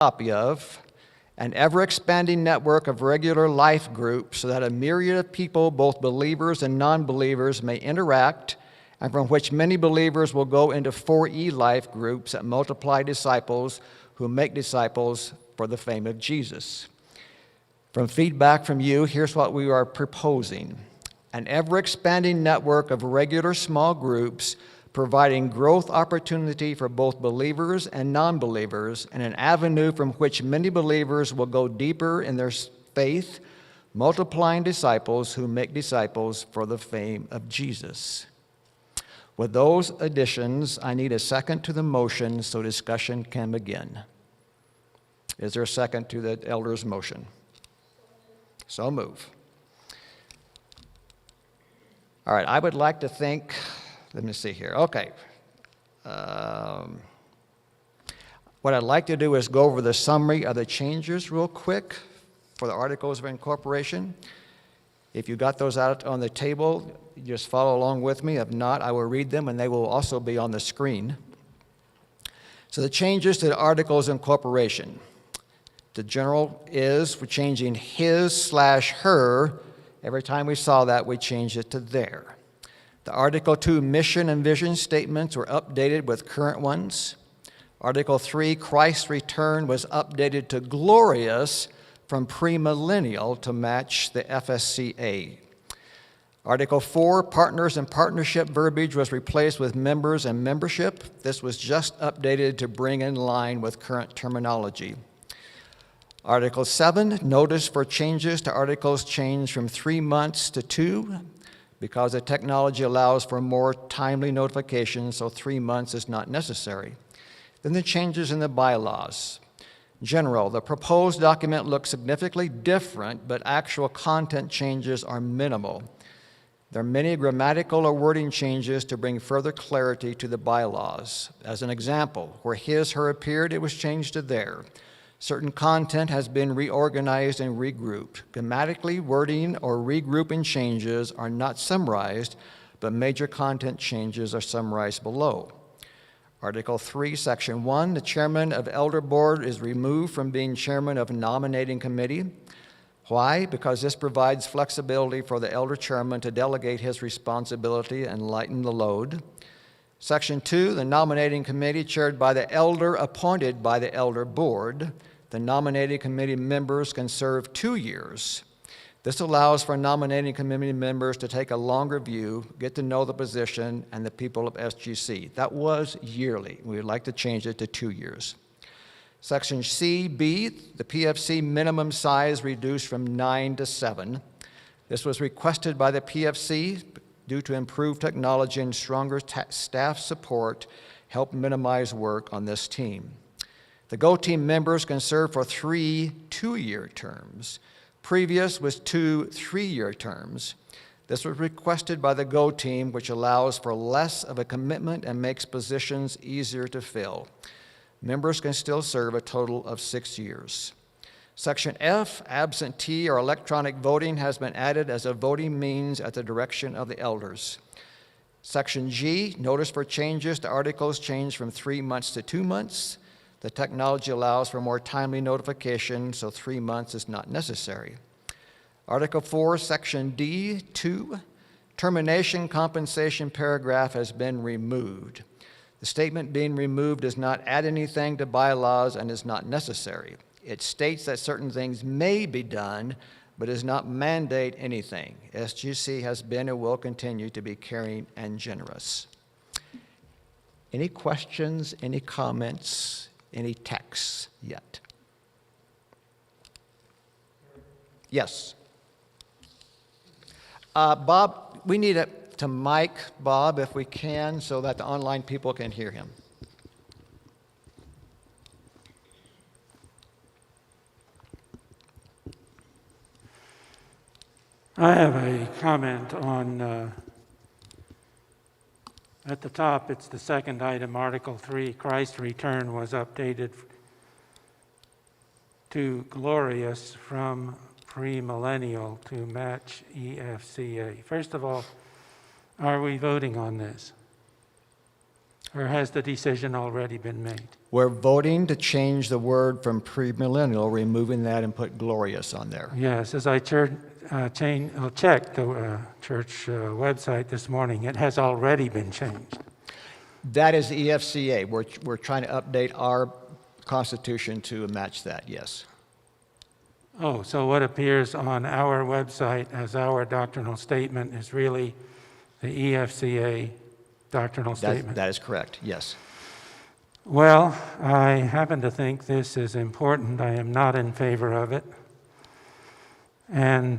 copy of an ever-expanding network of regular life groups so that a myriad of people, both believers and non-believers, may interact, and from which many believers will go into 4E life groups that multiply disciples who make disciples for the fame of Jesus. From feedback from you, here's what we are proposing. An ever-expanding network of regular small groups providing growth opportunity for both believers and non-believers, and an avenue from which many believers will go deeper in their faith, multiplying disciples who make disciples for the fame of Jesus. With those additions, I need a second to the motion so discussion can begin. Is there a second to the elder's motion? So move. All right, I would like to think, let me see here. Okay. What I'd like to do is go over the summary of the changes real quick for the Articles of Incorporation. If you got those out on the table, just follow along with me. If not, I will read them, and they will also be on the screen. So the changes to the Articles of Incorporation. The general is, we're changing his/her. Every time we saw that, we changed it to their. The Article 2 mission and vision statements were updated with current ones. Article 3, Christ's return, was updated to glorious from premillennial to match the FSCA. Article 4, partners and partnership verbiage was replaced with members and membership. This was just updated to bring in line with current terminology. Article 7, notice for changes to articles changed from 3 months to 2 because the technology allows for more timely notification, so 3 months is not necessary. Then the changes in the bylaws. General, the proposed document looks significantly different, but actual content changes are minimal. There are many grammatical or wording changes to bring further clarity to the bylaws. As an example, where his/her appeared, it was changed to their. Certain content has been reorganized and regrouped. Grammatically, wording or regrouping changes are not summarized, but major content changes are summarized below. Article 3, Section 1, the chairman of Elder Board is removed from being chairman of nominating committee. Why? Because this provides flexibility for the elder chairman to delegate his responsibility and lighten the load. Section 2, the nominating committee chaired by the elder appointed by the elder board. The nominating committee members can serve 2 years. This allows for nominating committee members to take a longer view, get to know the position and the people of SGC. That was yearly. We would like to change it to 2 years. Section C-B, the PFC minimum size reduced from 9 to 7. This was requested by the PFC due to improved technology and stronger staff support help minimize work on this team. The GO team members can serve for 3 2-year terms. Previous was 2 3-year terms. This was requested by the GO team, which allows for less of a commitment and makes positions easier to fill. Members can still serve a total of 6 years. Section F, absentee or electronic voting, has been added as a voting means at the direction of the elders. Section G, notice for changes to articles changed from 3 months to 2 months. The technology allows for more timely notification, so 3 months is not necessary. Article 4, Section D, 2, termination compensation paragraph has been removed. The statement being removed does not add anything to bylaws and is not necessary. It states that certain things may be done, but does not mandate anything. SGC has been and will continue to be caring and generous. Any questions, any comments, any texts yet? Yes. Bob, we need to mic Bob if we can so that the online people can hear him. I have a comment on, at the top, it's the second item, Article 3, Christ's return was updated to glorious from premillennial to match EFCA. First of all, are we voting on this? Or has the decision already been made? We're voting to change the word from premillennial, removing that and put glorious on there. Yes, as I checked the church website this morning, it has already been changed. That is the EFCA. We're trying to update our constitution to match that, yes. Oh, so what appears on our website as our doctrinal statement is really the EFCA doctrinal statement? That is correct, yes. Well, I happen to think this is important. I am not in favor of it. And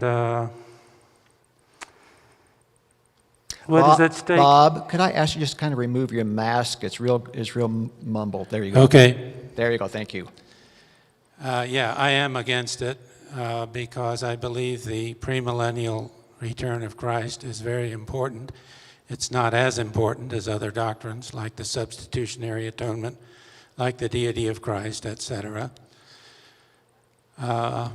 what is at stake? Bob, could I ask you just kind of remove your mask? It's real mumbled. There you go. Okay. There you go, thank you. Yeah, I am against it because I believe the premillennial return of Christ is very important. It's not as important as other doctrines like the substitutionary atonement, like the deity of Christ, etc. I'd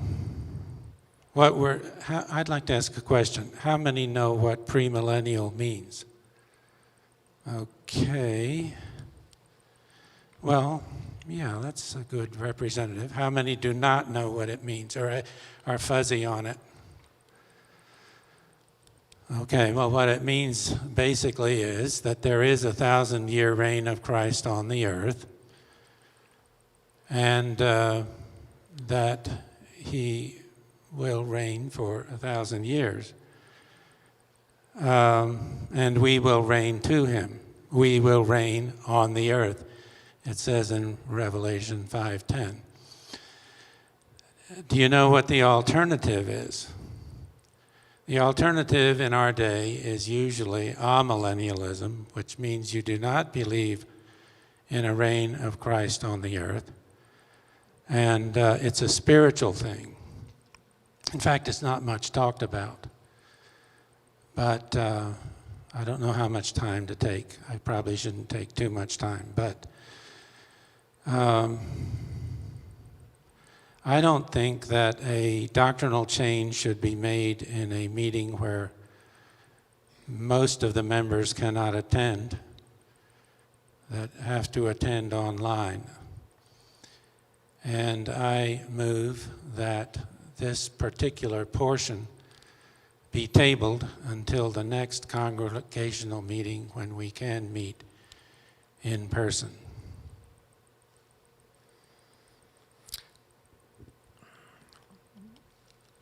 like to ask a question. How many know what premillennial means? Okay. Well, yeah, that's a good representative. How many do not know what it means or are fuzzy on it? Okay, well, what it means basically is that there is a 1,000-year reign of Christ on the earth, and that he will reign for 1,000 years. And we will reign to him. We will reign on the earth. It says in Revelation 5:10. Do you know what the alternative is? The alternative in our day is usually amillennialism, which means you do not believe in a reign of Christ on the earth. And it's a spiritual thing. In fact, it's not much talked about. But I don't know how much time to take. I probably shouldn't take too much time. But I don't think that a doctrinal change should be made in a meeting where most of the members cannot attend, that have to attend online. And I move that this particular portion be tabled until the next congregational meeting when we can meet in person.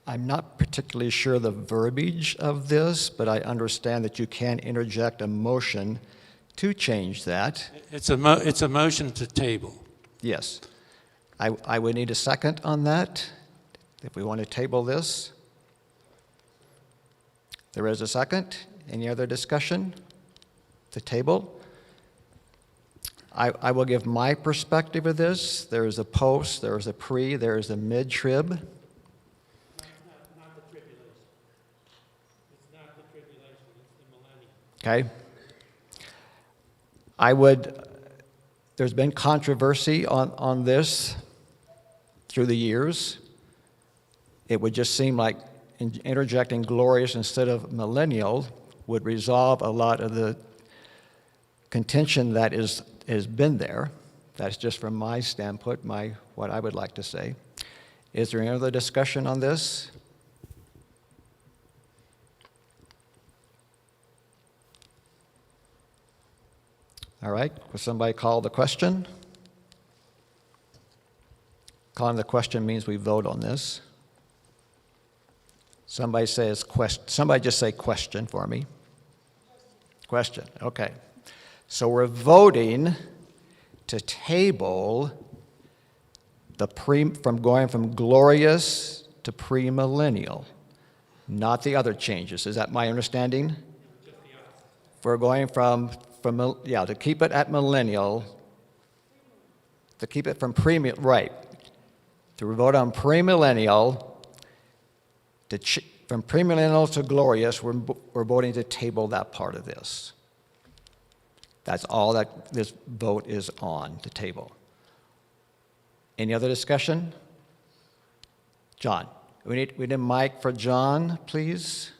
I'm not particularly sure the verbiage of this, but I understand that you can interject a motion to change that. It's a motion to table. Yes. I would need a second on that if we want to table this. There is a second. Any other discussion to table? I will give my perspective of this. There is a post, there is a pre, there is a mid-trib. Not the tribulation. It's not the tribulation, it's the millennium. Okay. There's been controversy on this through the years. It would just seem like interjecting glorious instead of millennial would resolve a lot of the contention that has been there. That's just from my standpoint, what I would like to say. Is there any other discussion on this? All right, will somebody call the question? Calling the question means we vote on this. Somebody just say question for me. Question, okay. So we're voting to table from going from glorious to premillennial, not the other changes. Is that my understanding? We're going to keep it at millennial, to keep it from right. To vote on premillennial, from premillennial to glorious, we're voting to table that part of this. That's all that this vote is on, to table. Any other discussion? John, we need a mic for John, please.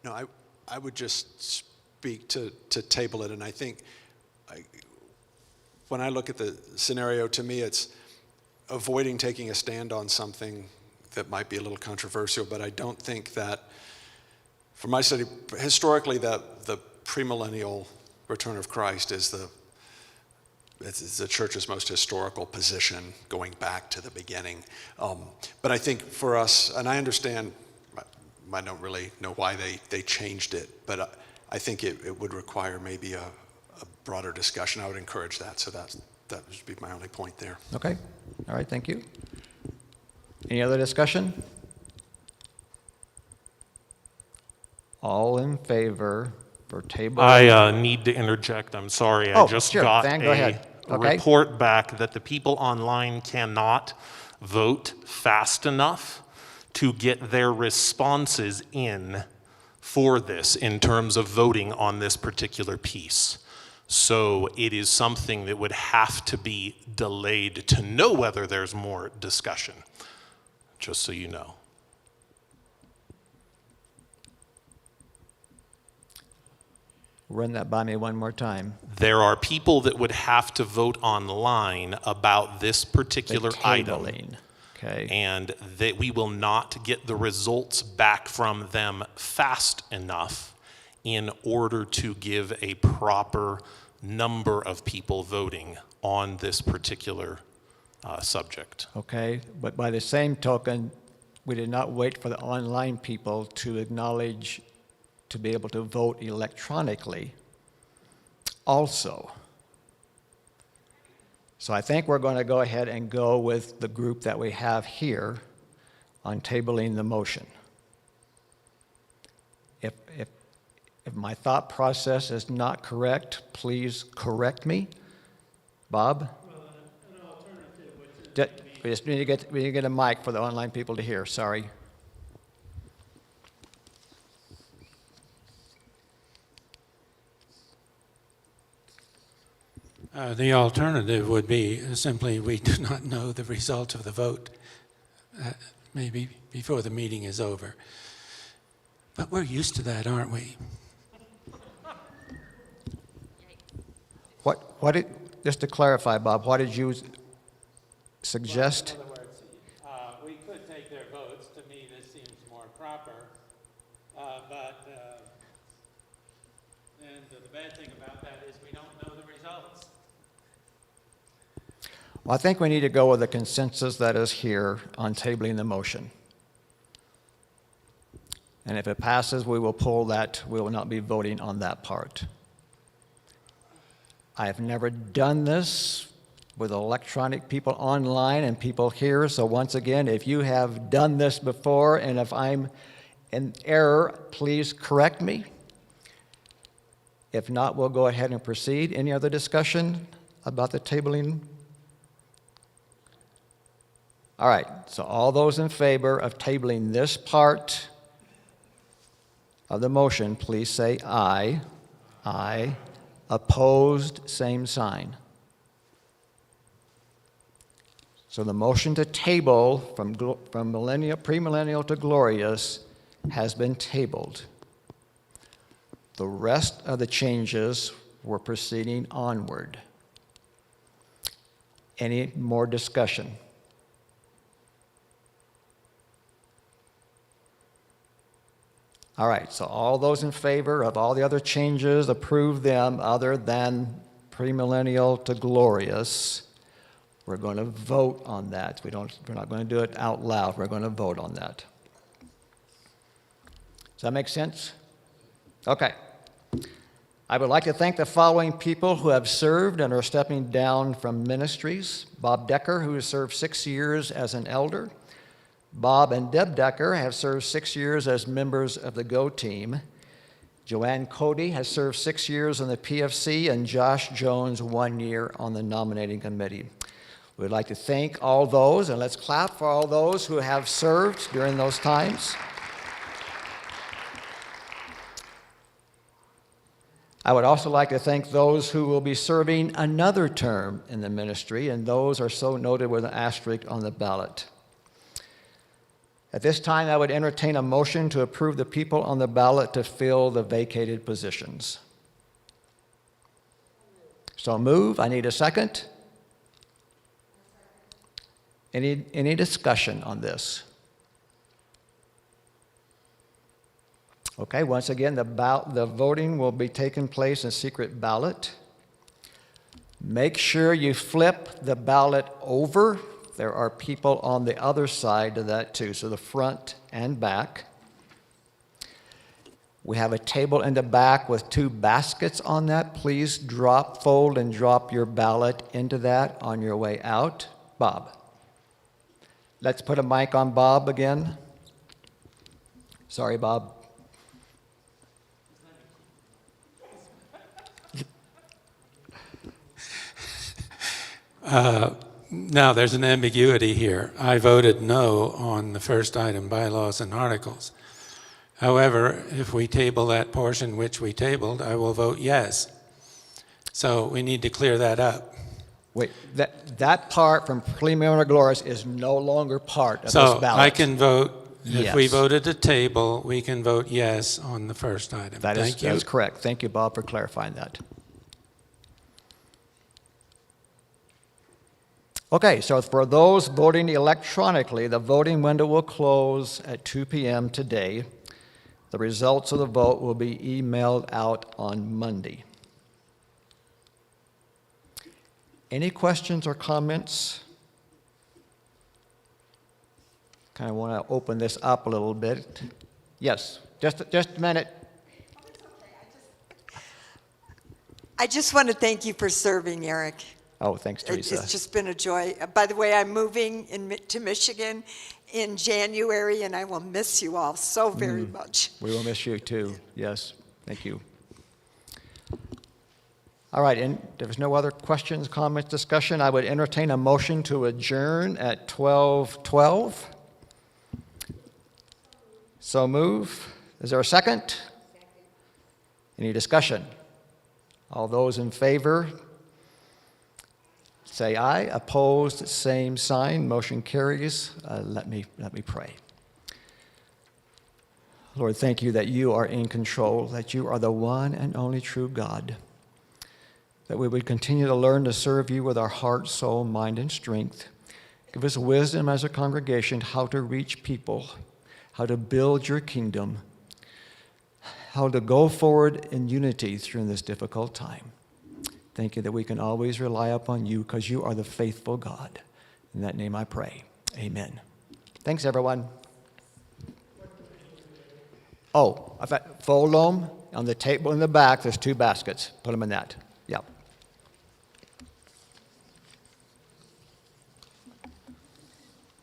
No, I would just speak to table it, and I think when I look at the scenario, to me it's avoiding taking a stand on something that might be a little controversial, but I don't think that, from my study, historically the premillennial return of Christ is the church's most historical position going back to the beginning. But I think for us, and I understand, I don't really know why they changed it, but I think it would require maybe a broader discussion. I would encourage that, so that would be my only point there. Okay. All right, thank you. Any other discussion? All in favor for table? I need to interject. I'm sorry. I just sure. got Van, go ahead. a Okay. report back that the people online cannot vote fast enough to get their responses in for this in terms of voting on this particular piece. So it is something that would have to be delayed to know whether there's more discussion, just so you know. Run that by me one more time. There are people that would have to vote online about this particular item. Tabling. Okay. And that we will not get the results back from them fast enough in order to give a proper number of people voting on this particular subject. Okay, but by the same token, we did not wait for the online people to acknowledge to be able to vote electronically also. So I think we're going to go ahead and go with the group that we have here on tabling the motion. If my thought process is not correct, please correct me. Bob? Well, an alternative, which is We just need to get a mic for the online people to hear, sorry. The alternative would be simply we do not know the result of the vote, maybe before the meeting is over. But we're used to that, aren't we? Just to clarify, Bob, what did you suggest? In other words, we could take their votes. To me, this seems more proper. And the bad thing about that is we don't know the results. Well, I think we need to go with the consensus that is here on tabling the motion. And if it passes, we will pull that. We will not be voting on that part. I have never done this with electronic people online and people here. So once again, if you have done this before and if I'm in error, please correct me. If not, we'll go ahead and proceed. Any other discussion about the tabling? All right, so all those in favor of tabling this part of the motion, please say aye. Aye. Opposed, same sign. So the motion to table from premillennial to glorious has been tabled. The rest of the changes were proceeding onward. Any more discussion? All right, so all those in favor of all the other changes, approve them other than premillennial to glorious. We're going to vote on that. We're not going to do it out loud. We're going to vote on that. Does that make sense? Okay. I would like to thank the following people who have served and are stepping down from ministries. Bob Decker, who has served 6 years as an elder. Bob and Deb Decker have served 6 years as members of the GO team. Joanne Cody has served 6 years on the PFC, and Josh Jones 1 year on the nominating committee. We'd like to thank all those, and let's clap for all those who have served during those times. I would also like to thank those who will be serving another term in the ministry, and those are so noted with an asterisk on the ballot. At this time, I would entertain a motion to approve the people on the ballot to fill the vacated positions. So move. I need a second. Any discussion on this? Okay, once again, the voting will be taking place in secret ballot. Make sure you flip the ballot over. There are people on the other side of that too, so the front and back. We have a table in the back with 2 baskets on that. Please fold and drop your ballot into that on your way out. Bob. Let's put a mic on Bob again. Sorry, Bob. Now, there's an ambiguity here. I voted no on the first item, bylaws and articles. However, if we table that portion which we tabled, I will vote yes. So we need to clear that up. Wait, that part from preliminary glorious is no longer part of So this ballot. I can vote, if we Yes. voted to table, we can vote yes on the first item. That Thank you. is correct. Thank you, Bob, for clarifying that. Okay, so for those voting electronically, the voting window will close at 2 p.m. today. The results of the vote will be emailed out on Monday. Any questions or comments? Kind of want to open this up a little bit. Yes, just a minute. I just want to thank you for serving, Eric. Oh, thanks, Teresa. It's just been a joy. By the way, I'm moving to Michigan in January, and I will miss you all so very much. We will miss you too. Yes, thank you. All right, and if there's no other questions, comments, discussion, I would entertain a motion to adjourn at 12:12. So move. Is there a second? Any discussion? All those in favor, say aye. Opposed, same sign. Motion carries. Let me pray. Lord, thank you that you are in control, that you are the one and only true God, that we would continue to learn to serve you with our heart, soul, mind, and strength. Give us wisdom as a congregation how to reach people, how to build your kingdom, how to go forward in unity through this difficult time. Thank you that we can always rely upon you because you are the faithful God. In that name I pray. Amen. Thanks, everyone. Oh, fold them on the table in the back. There's 2 baskets. Put them in that.